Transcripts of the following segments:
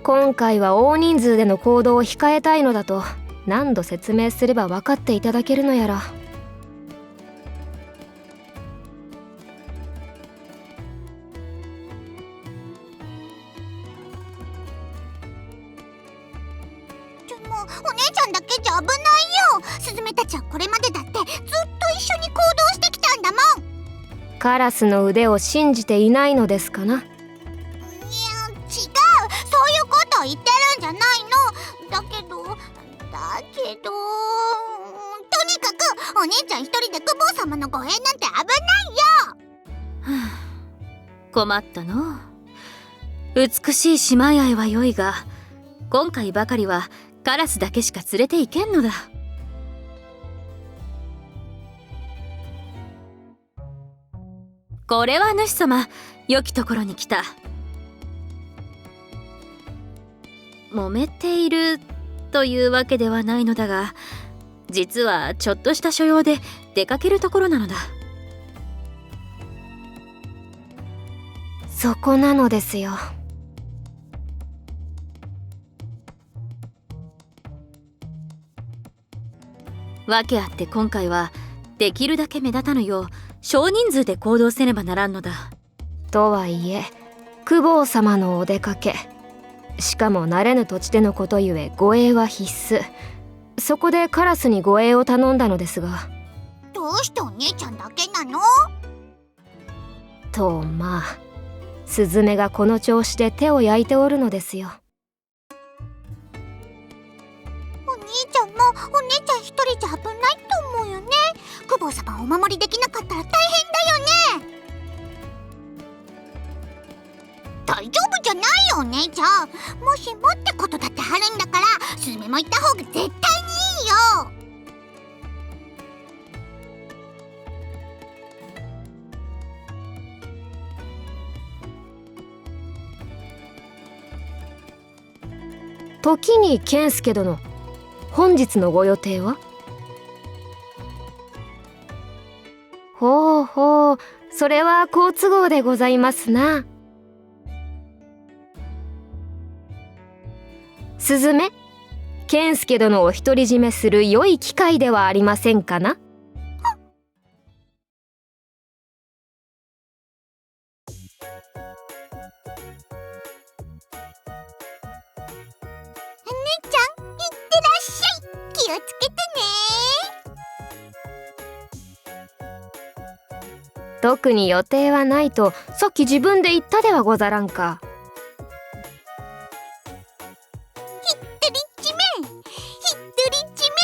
今回は大人数での行動を控えたいのだと何度説明すれば分かっていただけるのやら。お姉ちゃんだけじゃ危ないよ。スズメたちはこれまでだってずっと一緒に行動してきたんだもん。カラスの腕を信じていないのですかな。いや、違う、そういうことを言ってるんじゃないの。だけどとにかくお姉ちゃん一人でクボー様の護衛なんて危ないよ。困ったの。美しい姉妹愛は良いが、今回ばかりはカラスだけしか連れて行けんのだ。これは主様、良きところに来た。揉めているというわけではないのだが、実はちょっとした所用で出かけるところなのだ。そこなのですよ。訳あって今回はできるだけ目立たぬよう少人数で行動せねばならんのだ。とはいえ公方様のお出かけ、しかも慣れぬ土地でのことゆえ護衛は必須。そこでカラスに護衛を頼んだのですが。どうしてお姉ちゃんだけなの？とまあスズメがこの調子で手を焼いておるのですよ。お兄ちゃんもお姉ちゃん一人じゃ危ないと思うよね。公方様お守りできなかったら大変だよね。大丈夫じゃないよお姉ちゃん。もしもってことだってあるんだから、スズメも行った方が絶対にいいよ。時に健介殿、本日のご予定は？ほうほう、それは好都合でございますな。スズメ、健介殿を独り占めする良い機会ではありませんかな。お姉ちゃん、いってらっしゃい。気をつけてね。特に予定はないとさっき自分で言ったではござらんか。ひっとりっちめん、ひっとりっちめ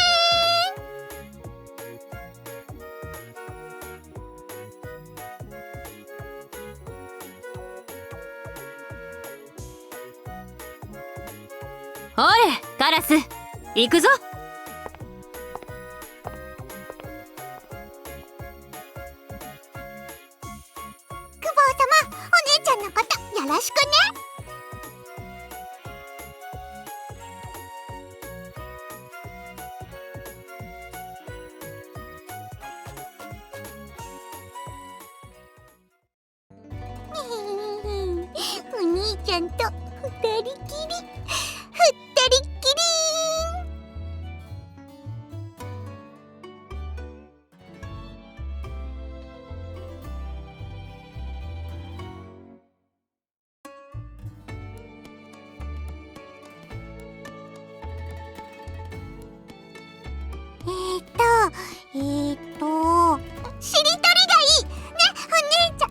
ほれカラス、行くぞ。公方様、お姉ちゃんのことよろしくね。お兄ちゃんと二人きり、ふったりっきり。しりとりがいいね、お姉ちゃん。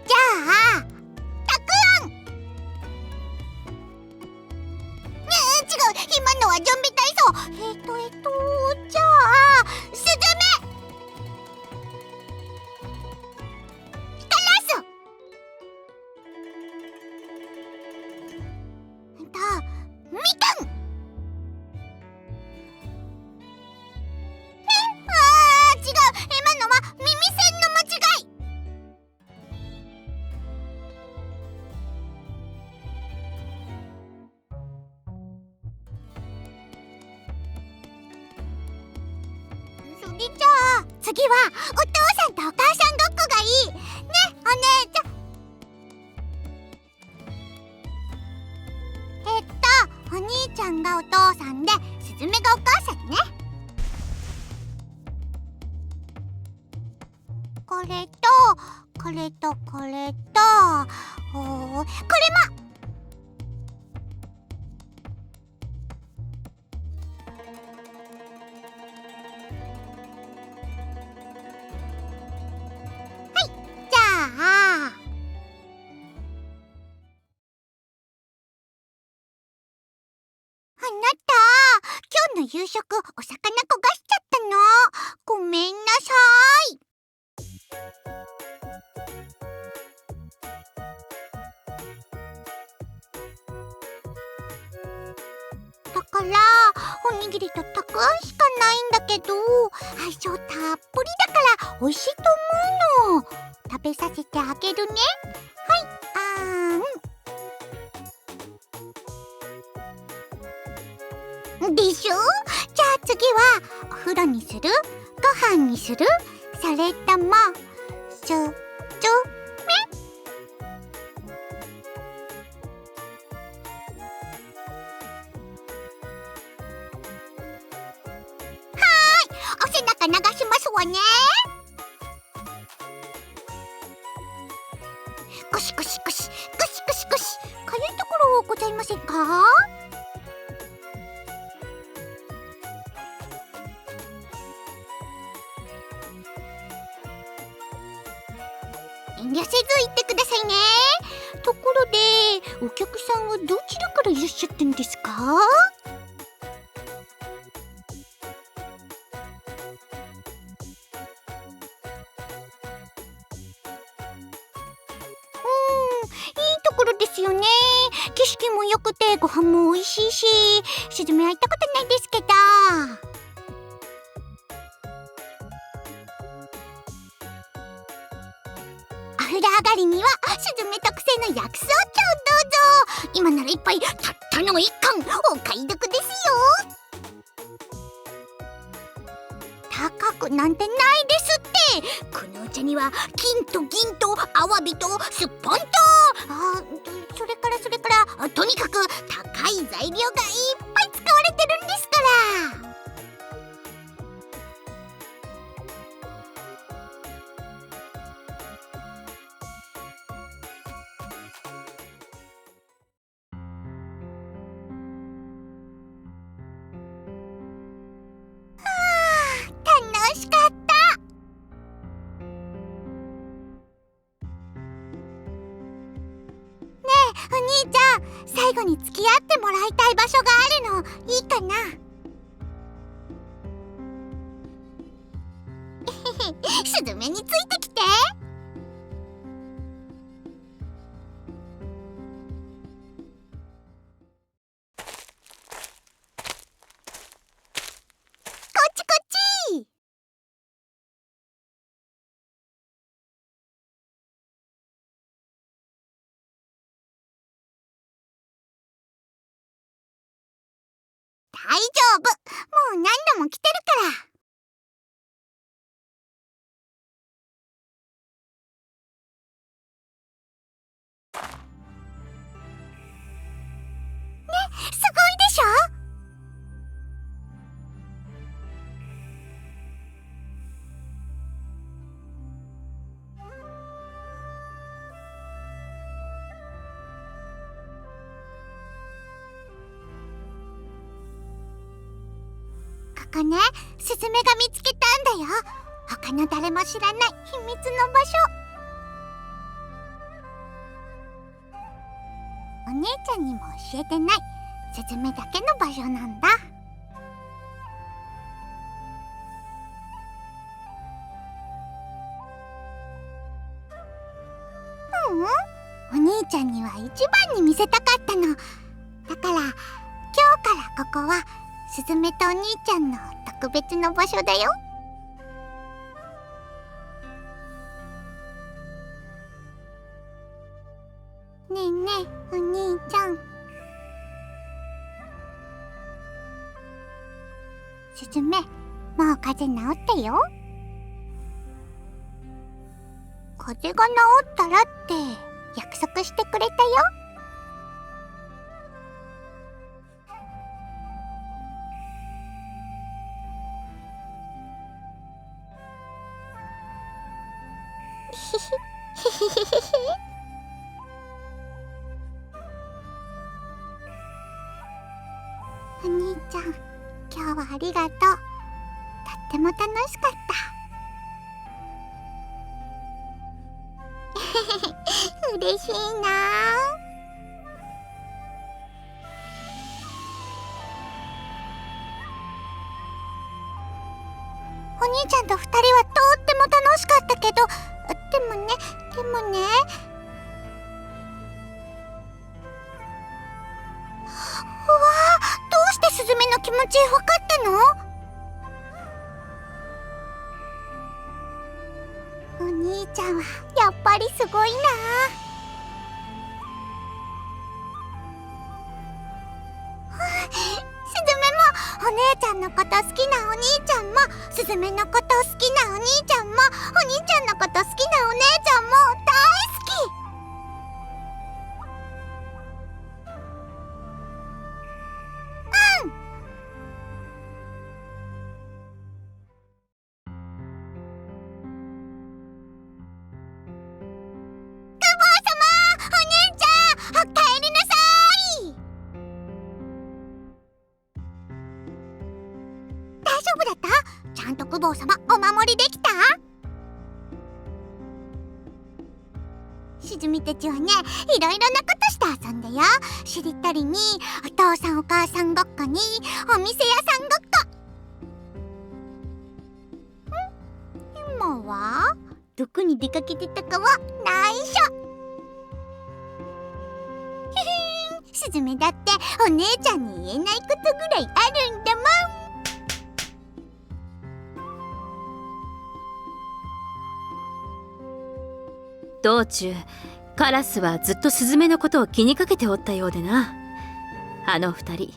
じゃあ、たくあん。違う、今のは準備体操。じゃあ、スズメ。カラス。みかん。違う、今のは耳栓の間違い。そじゃあ次はお父さんとお母さんごっこがいいね、お姉ちゃん。お兄ちゃんがお父さんでスズメがお母さんね。これとこれとこれとこれも。じゃああなた、今日の夕食お魚焦がしちゃったの。ごめんなさい。だからおにぎりとたくあんしかないんだけど、相性たっぷりだから美味しいと思うの。食べさせてあげるね。はい、でしょ。じゃあ次はお風呂にする？ご飯にする？それともすめ？お背中流しますわね。ゴシゴシゴシゴシゴシゴシ。かゆいところございませんか？遠慮せず言ってくださいね。ところでお客さんはどちらからいらっしゃったんですか？いいところですよね。景色も良くてご飯も美味しいし、スズメは行ったことないですけど。お風呂上がりにはスズメ特製の薬草茶をどうぞ。今なら一杯たったの1貫お買い得ですよ。高くなんてないですって。このお茶には金と銀とアワビとすっぽんとそれからとにかく高い材料がいっぱい使われてるんですから。楽しかった。ねえお兄ちゃん、最後に付き合ってもらいたい場所があるの、いいかな？スズメについてきて。こっちこっち。大丈夫、もう何度も来てるから。すごいでしょ？ここね、スズメが見つけたんだよ。他の誰も知らない秘密の場所。お姉ちゃんにも教えてないスズメだけの場所なんだ。お兄ちゃんには一番に見せたかったの。だから今日からここはスズメとお兄ちゃんの特別な場所だよ。ねえねえお兄ちゃん、スズメもう帰風邪治ったよ。風邪が治ったらって約束してくれたよ。お兄ちゃん、今日はありがとう。とっても楽しかった。嬉しいなあ。お兄ちゃんと2人はとっても楽しかったけど、でもね、うわあ、どうしてスズメの気持ち分かったの？お兄ちゃんはやっぱりすごいなあ。スズメもお姉ちゃんのこと好きなお兄ちゃんも、スズメのこと好きなお兄ちゃんも、お兄ちゃんのこと好きなお姉ちゃんも大好き。お姉ちゃん、おかえりなさい。大丈夫だった？ちゃんと公方様お守りできた？しずみたちはね、いろいろなことして遊んだよ。しりとりに、お父さんお母さんごっこに、お店屋さんごっこ。今はどこに出かけてたかは内緒。すずめだってお姉ちゃんに言えないことぐらいあるんだもん。道中カラスはずっとスズメのことを気にかけておったようでな。あの二人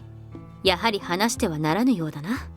やはり話してはならぬようだな。